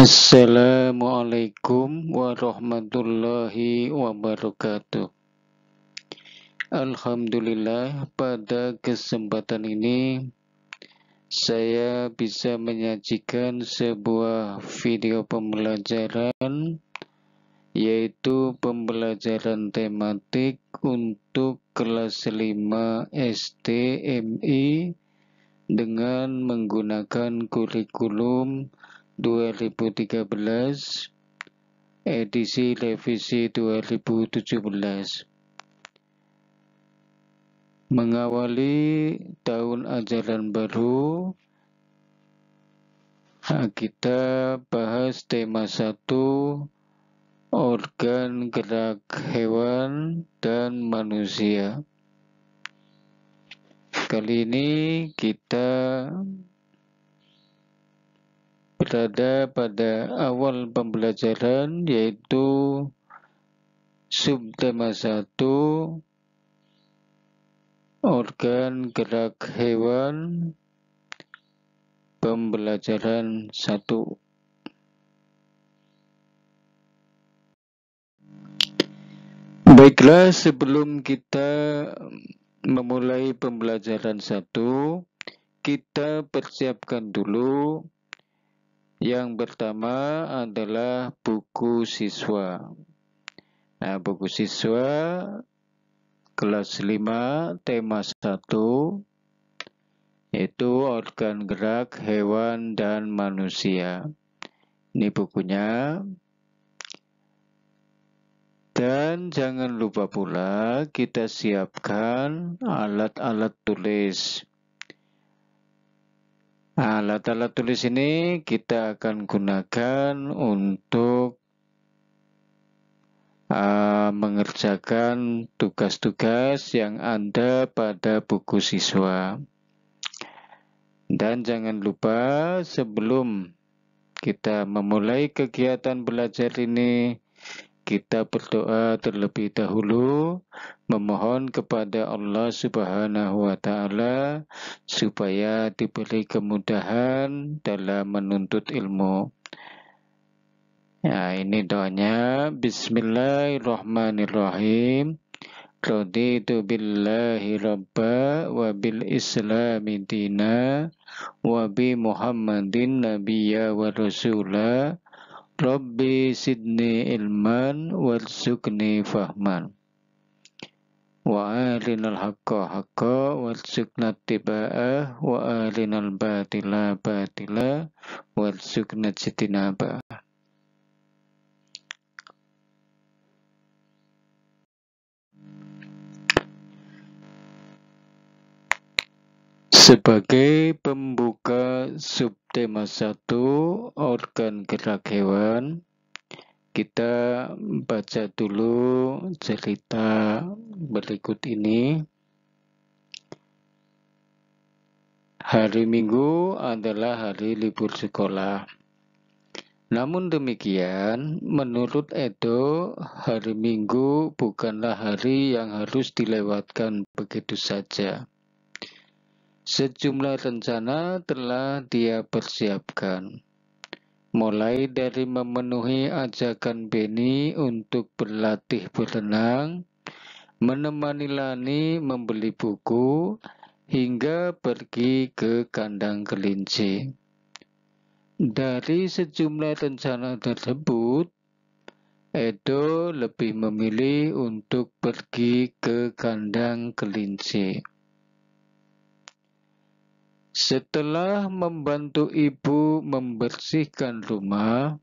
Assalamualaikum warahmatullahi wabarakatuh. Alhamdulillah, pada kesempatan ini saya bisa menyajikan sebuah video pembelajaran, yaitu pembelajaran tematik untuk kelas 5 SD MI dengan menggunakan kurikulum 2013 edisi revisi 2017. Mengawali tahun ajaran baru, kita bahas tema 1, organ gerak hewan dan manusia. Kali ini kita berada pada awal pembelajaran, yaitu subtema 1, organ gerak hewan, pembelajaran 1. Baiklah, sebelum kita memulai pembelajaran 1, kita persiapkan dulu. Yang pertama adalah buku siswa. Nah, buku siswa kelas 5 tema 1, yaitu organ gerak hewan dan manusia. Ini bukunya. Dan jangan lupa pula kita siapkan alat-alat tulis. Alat-alat tulis ini kita akan gunakan untuk mengerjakan tugas-tugas yang ada pada buku siswa. Dan jangan lupa sebelum kita memulai kegiatan belajar ini, kita berdoa terlebih dahulu, memohon kepada Allah Subhanahu wa Ta'ala supaya diberi kemudahan dalam menuntut ilmu. Ya, ini doanya. Bismillahirrahmanirrahim. Raditu billahi rabba wa bil islami dina wa bi Muhammadin nabiyya wa rasula. Rabbi sidni ilman warzuqni fahman. Wa arinal haqqa haqqa warzuqna tiba'ah wa arinal batila batila warzuqna jitinabah. Sebagai pembuka subtema 1, organ gerak hewan, kita baca dulu cerita berikut ini. Hari Minggu adalah hari libur sekolah. Namun demikian, menurut Edo, hari Minggu bukanlah hari yang harus dilewatkan begitu saja. Sejumlah rencana telah dia persiapkan, mulai dari memenuhi ajakan Beni untuk berlatih berenang, menemani Lani membeli buku, hingga pergi ke kandang kelinci. Dari sejumlah rencana tersebut, Edo lebih memilih untuk pergi ke kandang kelinci. Setelah membantu ibu membersihkan rumah,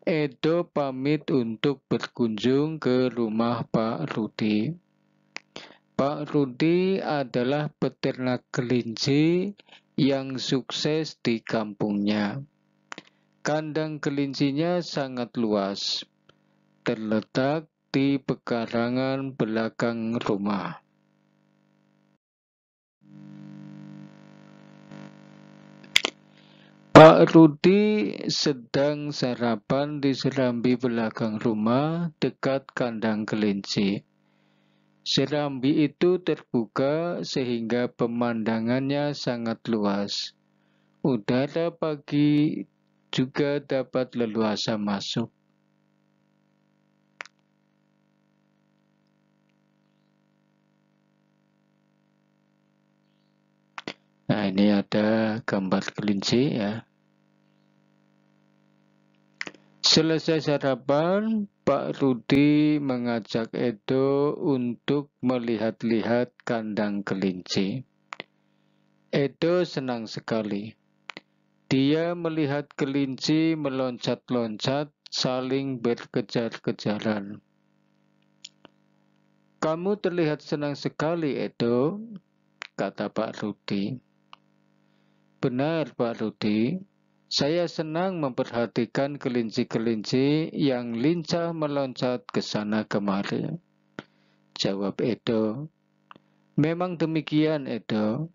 Edo pamit untuk berkunjung ke rumah Pak Rudi. Pak Rudi adalah peternak kelinci yang sukses di kampungnya. Kandang kelincinya sangat luas, terletak di pekarangan belakang rumah. Pak Rudi sedang sarapan di serambi belakang rumah dekat kandang kelinci. Serambi itu terbuka sehingga pemandangannya sangat luas. Udara pagi juga dapat leluasa masuk. Nah, ini ada gambar kelinci ya. Selesai sarapan, Pak Rudi mengajak Edo untuk melihat-lihat kandang kelinci. Edo senang sekali. Dia melihat kelinci meloncat-loncat, saling berkejar-kejaran. "Kamu terlihat senang sekali, Edo," kata Pak Rudi. "Benar, Pak Rudi. Saya senang memperhatikan kelinci-kelinci yang lincah meloncat ke sana kemari," jawab Edo. "Memang demikian, Edo.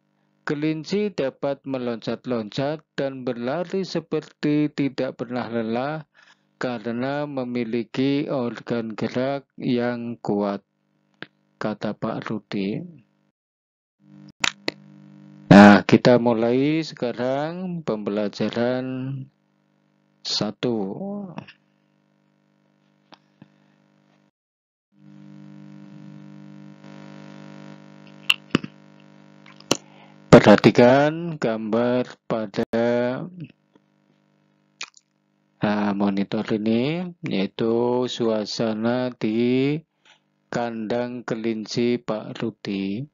Kelinci dapat meloncat-loncat dan berlari seperti tidak pernah lelah karena memiliki organ gerak yang kuat," kata Pak Rudi. Nah, kita mulai sekarang pembelajaran 1. Perhatikan gambar pada monitor ini, yaitu suasana di kandang kelinci Pak Rudi.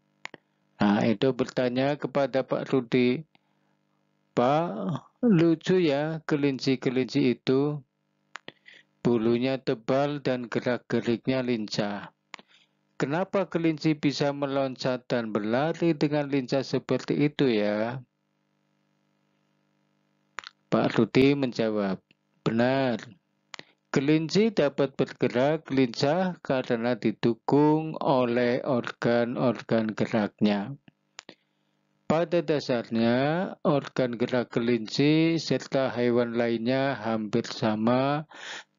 Nah, Edo bertanya kepada Pak Rudi, "Pak, lucu ya kelinci-kelinci itu. Bulunya tebal dan gerak-geriknya lincah. Kenapa kelinci bisa meloncat dan berlari dengan lincah seperti itu ya?" Pak Rudi menjawab, "Benar. Kelinci dapat bergerak lincah karena didukung oleh organ-organ geraknya. Pada dasarnya, organ gerak kelinci serta hewan lainnya hampir sama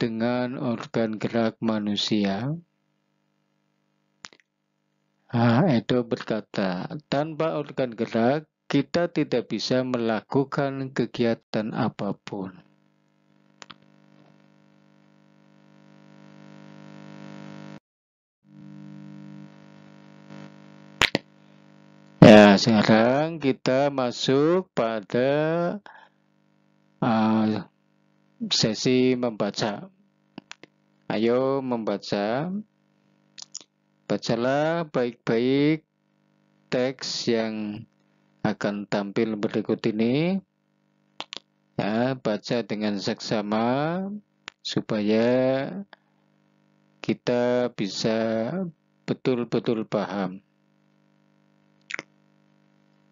dengan organ gerak manusia." Edo berkata, "Tanpa organ gerak, kita tidak bisa melakukan kegiatan apapun." Ya, sekarang kita masuk pada sesi membaca. Ayo membaca. Bacalah baik-baik teks yang akan tampil berikut ini. Ya, baca dengan seksama supaya kita bisa betul-betul paham.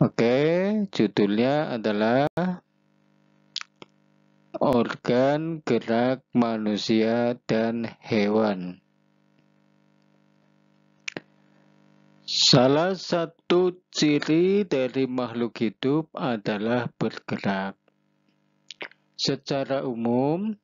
Oke, judulnya adalah Organ Gerak Manusia dan Hewan. Salah satu ciri dari makhluk hidup adalah bergerak. Secara umum,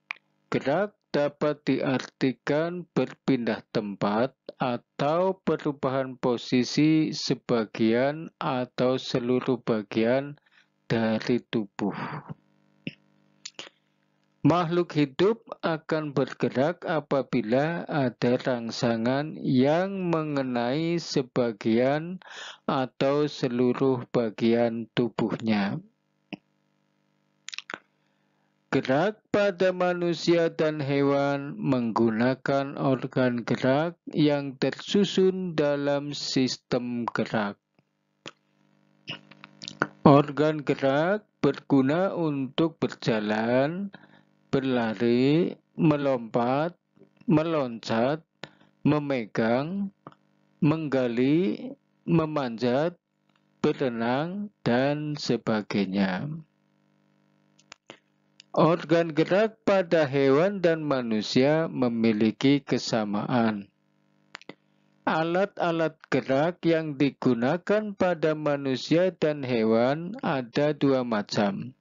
gerak dapat diartikan berpindah tempat atau perubahan posisi sebagian atau seluruh bagian dari tubuh. Makhluk hidup akan bergerak apabila ada rangsangan yang mengenai sebagian atau seluruh bagian tubuhnya. Gerak pada manusia dan hewan menggunakan organ gerak yang tersusun dalam sistem gerak. Organ gerak berguna untuk berjalan, berlari, melompat, meloncat, memegang, menggali, memanjat, berenang, dan sebagainya. Organ gerak pada hewan dan manusia memiliki kesamaan. Alat-alat gerak yang digunakan pada manusia dan hewan ada 2 macam,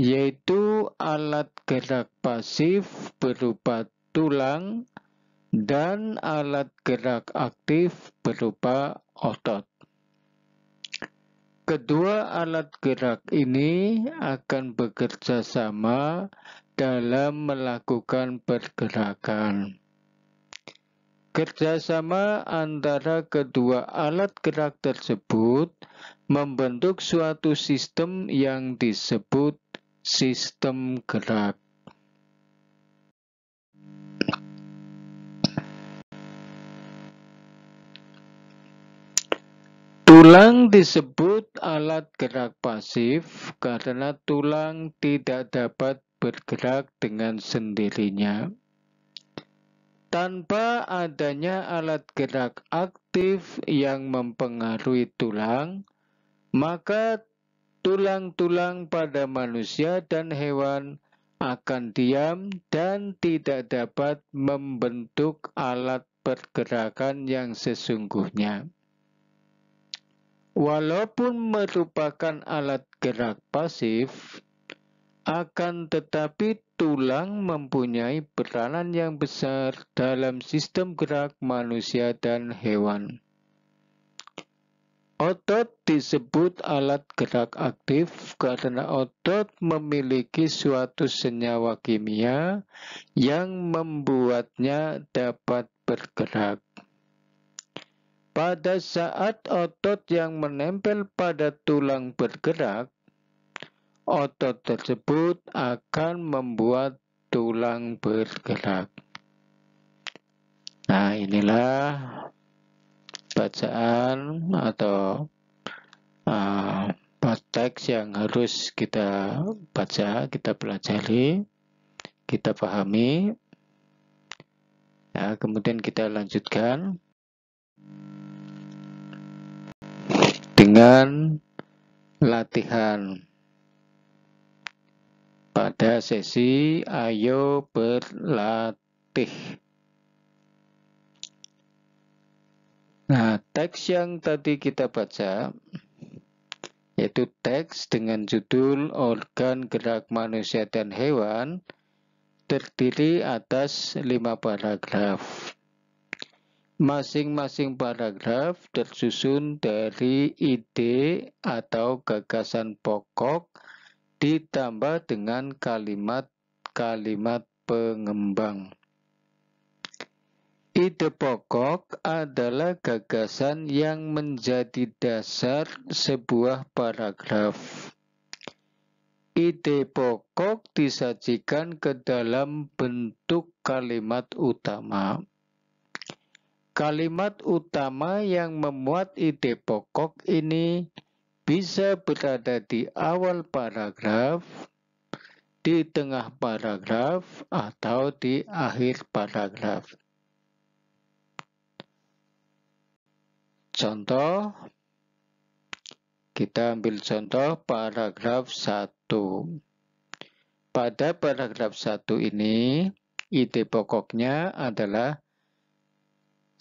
yaitu alat gerak pasif berupa tulang dan alat gerak aktif berupa otot. Kedua alat gerak ini akan bekerja sama dalam melakukan pergerakan. Kerjasama antara kedua alat gerak tersebut membentuk suatu sistem yang disebut sistem gerak. Tulang disebut alat gerak pasif karena tulang tidak dapat bergerak dengan sendirinya. Tanpa adanya alat gerak aktif yang mempengaruhi tulang, maka tulang-tulang pada manusia dan hewan akan diam dan tidak dapat membentuk alat pergerakan yang sesungguhnya. Walaupun merupakan alat gerak pasif, akan tetapi tulang mempunyai peranan yang besar dalam sistem gerak manusia dan hewan. Otot disebut alat gerak aktif karena otot memiliki suatu senyawa kimia yang membuatnya dapat bergerak. Pada saat otot yang menempel pada tulang bergerak, otot tersebut akan membuat tulang bergerak. Nah, inilah bacaan atau teks yang harus kita baca, kita pelajari, kita pahami. Nah, kemudian kita lanjutkan dengan latihan. Pada sesi ayo berlatih. Nah, teks yang tadi kita baca yaitu teks dengan judul Organ Gerak Manusia dan Hewan, terdiri atas 5 paragraf. Masing-masing paragraf tersusun dari ide atau gagasan pokok ditambah dengan kalimat-kalimat pengembang. Ide pokok adalah gagasan yang menjadi dasar sebuah paragraf. Ide pokok disajikan ke dalam bentuk kalimat utama. Kalimat utama yang memuat ide pokok ini bisa berada di awal paragraf, di tengah paragraf, atau di akhir paragraf. Contoh, kita ambil contoh paragraf 1. Pada paragraf 1 ini, ide pokoknya adalah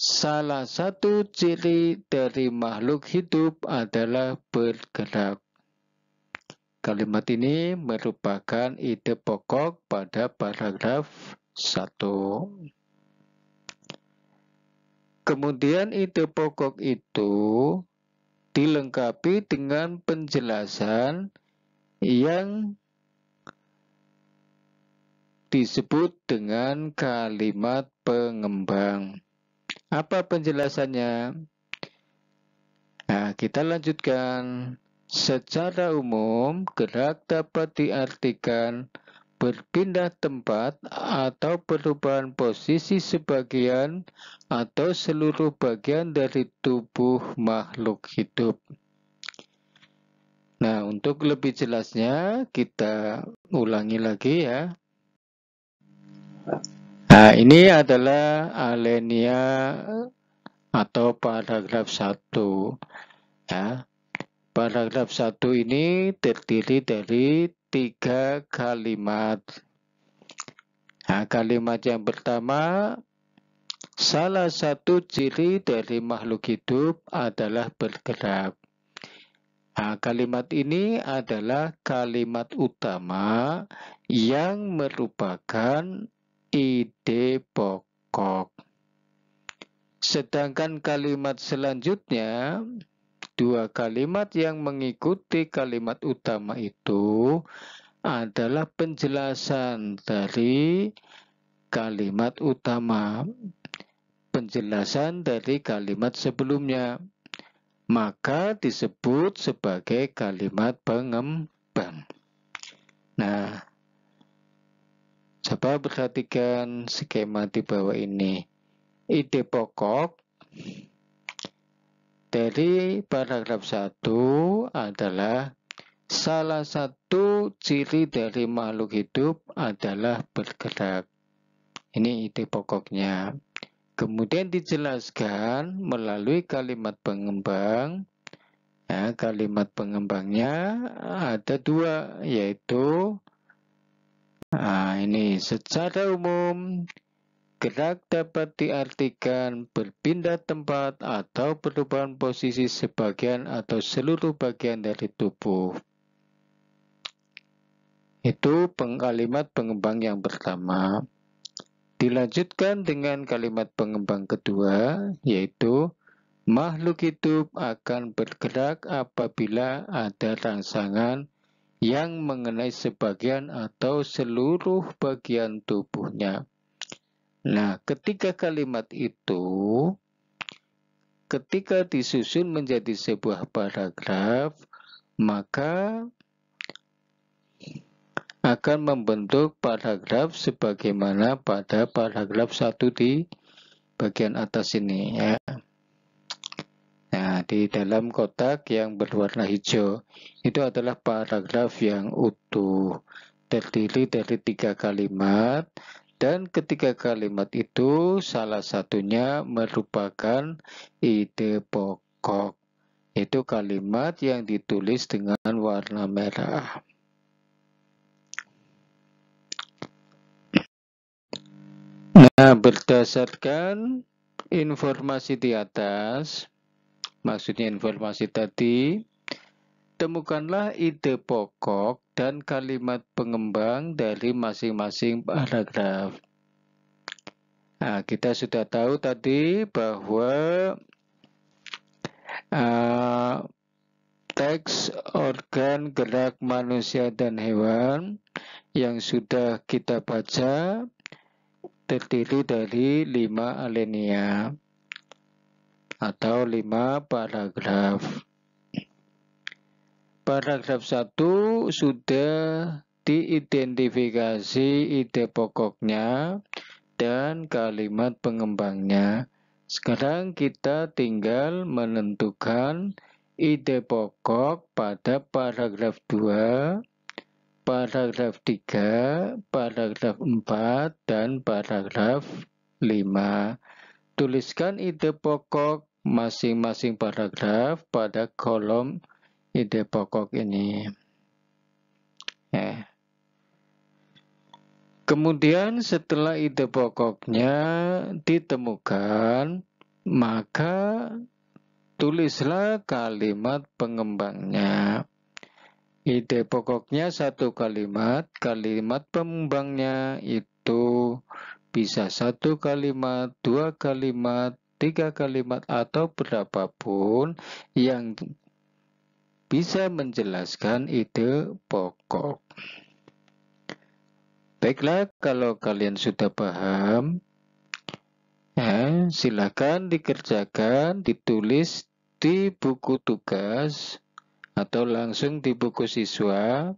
salah satu ciri dari makhluk hidup adalah bergerak. Kalimat ini merupakan ide pokok pada paragraf 1. Kemudian ide pokok itu dilengkapi dengan penjelasan yang disebut dengan kalimat pengembang. Apa penjelasannya? Nah, kita lanjutkan. Secara umum, gerak dapat diartikan berpindah tempat atau perubahan posisi sebagian atau seluruh bagian dari tubuh makhluk hidup. Nah, untuk lebih jelasnya kita ulangi lagi ya. Nah, ini adalah alinea atau paragraf 1. Ya. Paragraf 1 ini terdiri dari 3 kalimat. Nah, kalimat yang pertama, salah satu ciri dari makhluk hidup adalah bergerak. Nah, kalimat ini adalah kalimat utama yang merupakan ide pokok. Sedangkan kalimat selanjutnya dua kalimat yang mengikuti kalimat utama itu adalah penjelasan dari kalimat utama, penjelasan dari kalimat sebelumnya, maka disebut sebagai kalimat pengembang. Nah, coba perhatikan skema di bawah ini. Ide pokok dari paragraf 1 adalah salah satu ciri dari makhluk hidup adalah bergerak. Ini ide pokoknya. Kemudian dijelaskan melalui kalimat pengembang. Ya, kalimat pengembangnya ada dua, yaitu ini secara umum gerak dapat diartikan berpindah tempat atau perubahan posisi sebagian atau seluruh bagian dari tubuh. Itu kalimat pengembang yang pertama. Dilanjutkan dengan kalimat pengembang kedua, yaitu makhluk hidup akan bergerak apabila ada rangsangan yang mengenai sebagian atau seluruh bagian tubuhnya. Nah, ketika kalimat itu, ketika disusun menjadi sebuah paragraf, maka akan membentuk paragraf sebagaimana pada paragraf 1 di bagian atas ini ya. Nah, di dalam kotak yang berwarna hijau itu adalah paragraf yang utuh, terdiri dari 3 kalimat, dan ketiga kalimat itu salah satunya merupakan ide pokok. Itu kalimat yang ditulis dengan warna merah. Nah, berdasarkan informasi di atas, maksudnya informasi tadi, temukanlah ide pokok dan kalimat pengembang dari masing-masing paragraf. Nah, kita sudah tahu tadi bahwa teks organ gerak manusia dan hewan yang sudah kita baca terdiri dari 5 alinea atau 5 paragraf. Paragraf 1 sudah diidentifikasi ide pokoknya dan kalimat pengembangnya. Sekarang kita tinggal menentukan ide pokok pada paragraf 2, paragraf 3, paragraf 4, dan paragraf 5. Tuliskan ide pokok masing-masing paragraf pada kolom ide pokok ini. Ya. Kemudian setelah ide pokoknya ditemukan, maka tulislah kalimat pengembangnya. Ide pokoknya 1 kalimat, kalimat pengembangnya itu bisa 1 kalimat, 2 kalimat, 3 kalimat, atau berapapun yang bisa menjelaskan ide pokok. Baiklah, kalau kalian sudah paham, silakan dikerjakan, ditulis di buku tugas atau langsung di buku siswa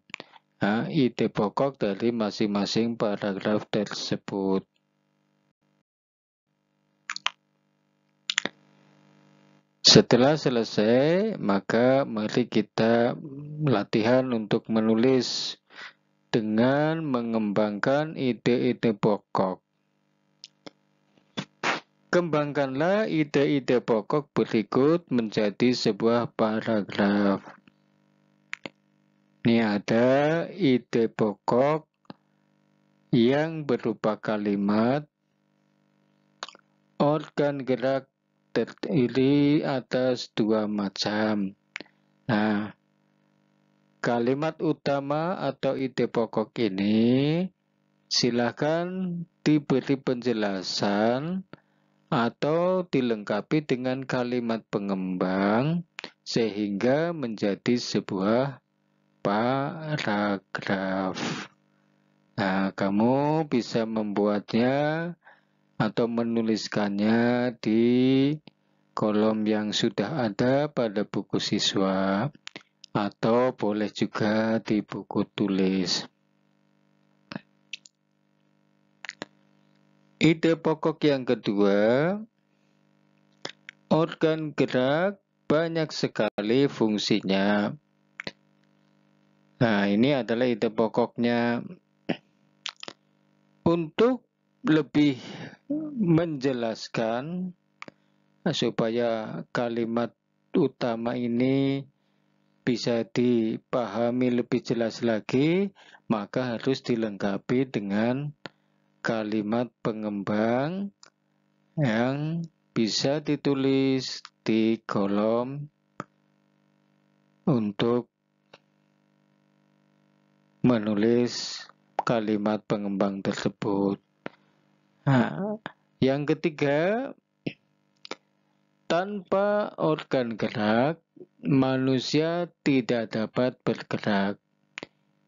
ide pokok dari masing-masing paragraf tersebut. Setelah selesai, maka mari kita latihan untuk menulis dengan mengembangkan ide-ide pokok. Kembangkanlah ide-ide pokok berikut menjadi sebuah paragraf. Ini ada ide pokok yang berupa kalimat organ gerak terdiri atas 2 macam. Nah, kalimat utama atau ide pokok ini silakan diberi penjelasan atau dilengkapi dengan kalimat pengembang sehingga menjadi sebuah paragraf. Nah, kamu bisa membuatnya atau menuliskannya di kolom yang sudah ada pada buku siswa, atau boleh juga di buku tulis. Ide pokok yang kedua, organ gerak banyak sekali fungsinya. Nah, ini adalah ide pokoknya. Untuk lebih menjelaskan supaya kalimat utama ini bisa dipahami lebih jelas lagi, maka harus dilengkapi dengan kalimat pengembang yang bisa ditulis di kolom untuk menulis kalimat pengembang tersebut. Nah, yang ketiga, tanpa organ gerak, manusia tidak dapat bergerak.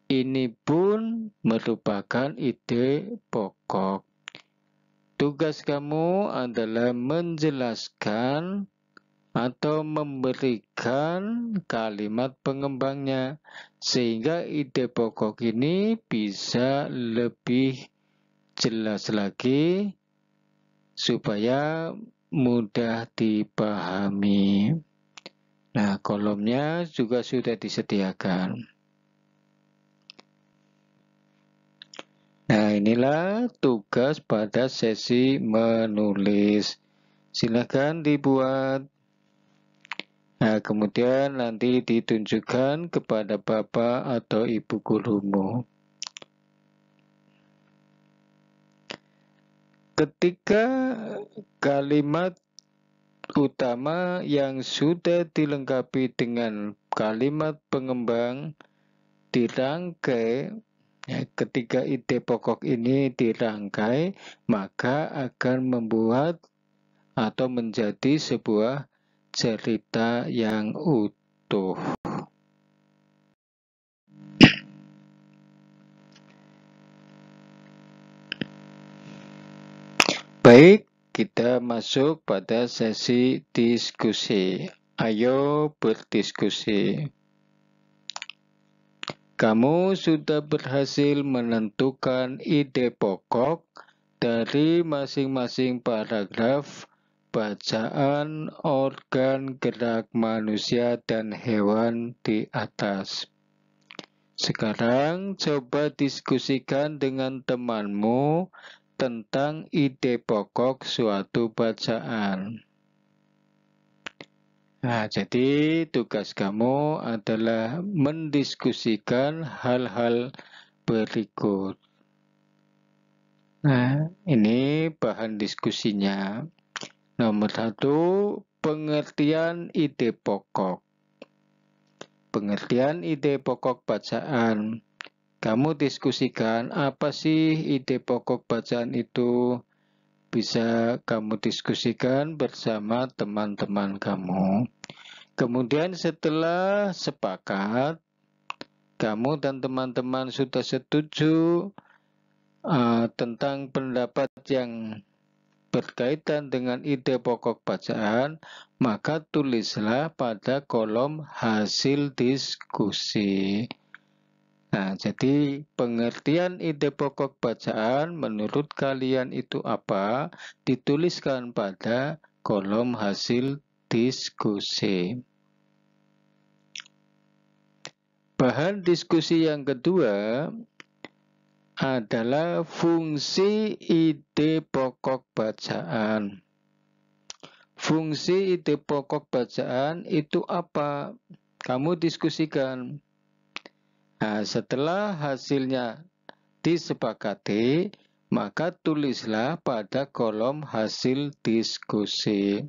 Ini pun merupakan ide pokok. Tugas kamu adalah menjelaskan atau memberikan kalimat pengembangnya, sehingga ide pokok ini bisa lebih jelas lagi supaya mudah dipahami. Nah, kolomnya juga sudah disediakan. Nah, inilah tugas pada sesi menulis. Silakan dibuat. Nah, kemudian nanti ditunjukkan kepada Bapak atau Ibu gurumu. Ketika kalimat utama yang sudah dilengkapi dengan kalimat pengembang dirangkai, ya, ketika ide pokok ini dirangkai, maka akan membuat atau menjadi sebuah cerita yang utuh. Baik, kita masuk pada sesi diskusi. Ayo berdiskusi. Kamu sudah berhasil menentukan ide pokok dari masing-masing paragraf bacaan organ gerak manusia dan hewan di atas. Sekarang coba diskusikan dengan temanmu tentang ide pokok suatu bacaan. Nah, jadi tugas kamu adalah mendiskusikan hal-hal berikut. Nah, ini bahan diskusinya. Nomor 1, pengertian ide pokok. Pengertian ide pokok bacaan. Kamu diskusikan apa sih ide pokok bacaan itu. Bisa kamu diskusikan bersama teman-teman kamu. Kemudian setelah sepakat, kamu dan teman-teman sudah setuju tentang pendapat yang berkaitan dengan ide pokok bacaan, maka tulislah pada kolom hasil diskusi. Nah, jadi pengertian ide pokok bacaan menurut kalian itu apa? Dituliskan pada kolom hasil diskusi. Bahan diskusi yang kedua adalah fungsi ide pokok bacaan. Fungsi ide pokok bacaan itu apa? Kamu diskusikan. Nah, setelah hasilnya disepakati, maka tulislah pada kolom hasil diskusi.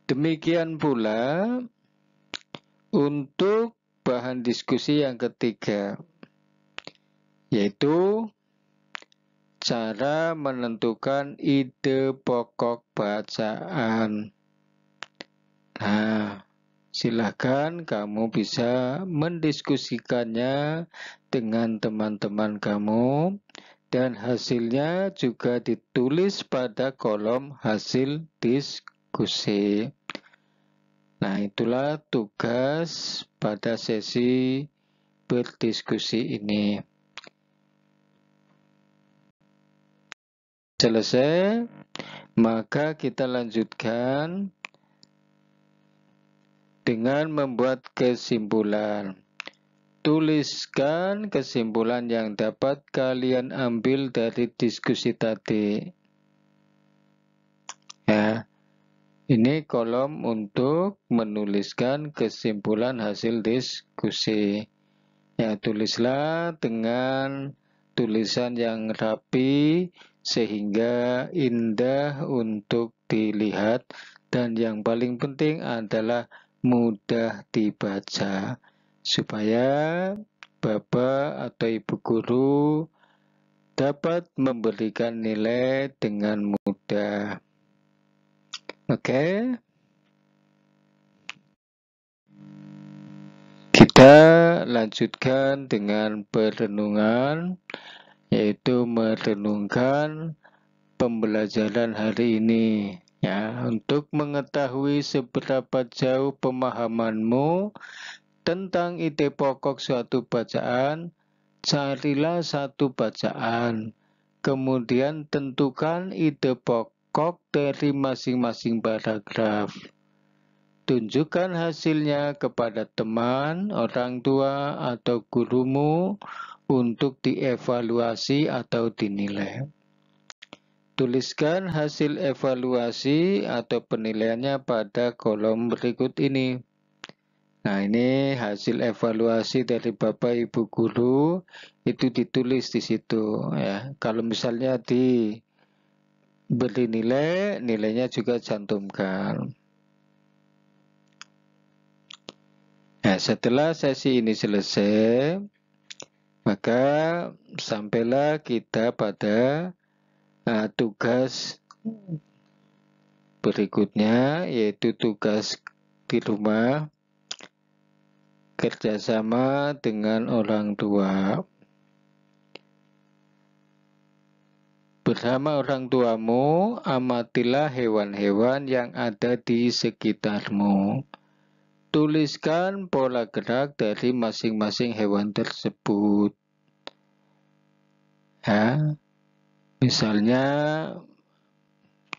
Demikian pula untuk bahan diskusi yang ketiga, yaitu cara menentukan ide pokok bacaan. Nah, silahkan kamu bisa mendiskusikannya dengan teman-teman kamu dan hasilnya juga ditulis pada kolom hasil diskusi. Nah, itulah tugas pada sesi berdiskusi ini. Selesai, maka kita lanjutkan dengan membuat kesimpulan. Tuliskan kesimpulan yang dapat kalian ambil dari diskusi tadi. Ya, ini kolom untuk menuliskan kesimpulan hasil diskusi. Ya, tulislah dengan tulisan yang rapi sehingga indah untuk dilihat dan yang paling penting adalah mudah dibaca supaya Bapak atau Ibu guru dapat memberikan nilai dengan mudah. Oke. Kita lanjutkan dengan perenungan, yaitu merenungkan pembelajaran hari ini. Ya, untuk mengetahui seberapa jauh pemahamanmu tentang ide pokok suatu bacaan, carilah satu bacaan. Kemudian tentukan ide pokok dari masing-masing paragraf. Tunjukkan hasilnya kepada teman, orang tua, atau gurumu untuk dievaluasi atau dinilai. Tuliskan hasil evaluasi atau penilaiannya pada kolom berikut ini. Nah, ini hasil evaluasi dari Bapak Ibu guru itu ditulis di situ ya. Kalau misalnya diberi nilai, nilainya juga cantumkan. Nah, setelah sesi ini selesai, maka sampailah kita pada tugas berikutnya, yaitu tugas di rumah kerjasama dengan orang tua. Bersama orang tuamu, amatilah hewan-hewan yang ada di sekitarmu. Tuliskan pola gerak dari masing-masing hewan tersebut. Ya, misalnya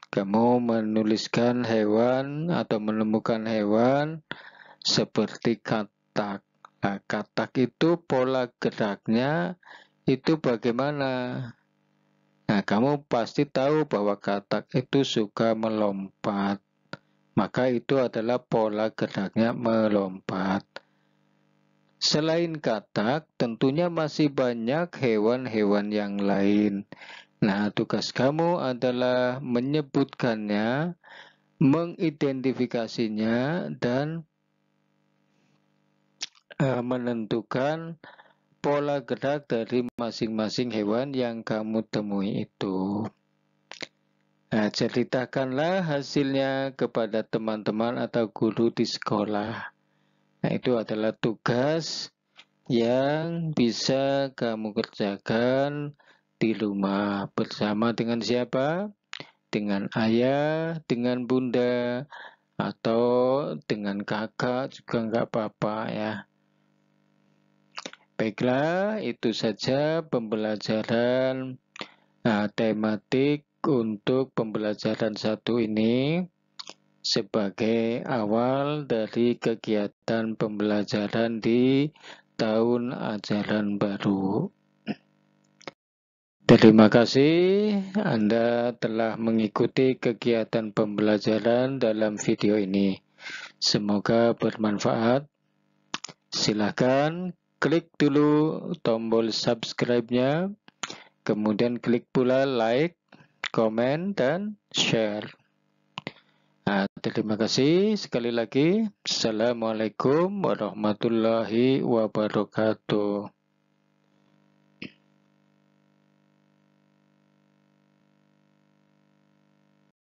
kamu menuliskan hewan atau menemukan hewan seperti katak. Nah, katak itu pola geraknya itu bagaimana? Nah, kamu pasti tahu bahwa katak itu suka melompat. Maka itu adalah pola geraknya melompat. Selain katak, tentunya masih banyak hewan-hewan yang lain. Nah, tugas kamu adalah menyebutkannya, mengidentifikasinya, dan menentukan pola gerak dari masing-masing hewan yang kamu temui itu. Nah, ceritakanlah hasilnya kepada teman-teman atau guru di sekolah. Nah, itu adalah tugas yang bisa kamu kerjakan di rumah bersama dengan siapa? Dengan ayah, dengan bunda, atau dengan kakak juga nggak apa-apa ya. Baiklah, itu saja pembelajaran tematik untuk pembelajaran 1 ini sebagai awal dari kegiatan pembelajaran di tahun ajaran baru. Terima kasih Anda telah mengikuti kegiatan pembelajaran dalam video ini. Semoga bermanfaat. Silakan klik dulu tombol subscribe-nya, kemudian klik pula like, komen, dan share. Nah, terima kasih sekali lagi. Assalamualaikum warahmatullahi wabarakatuh.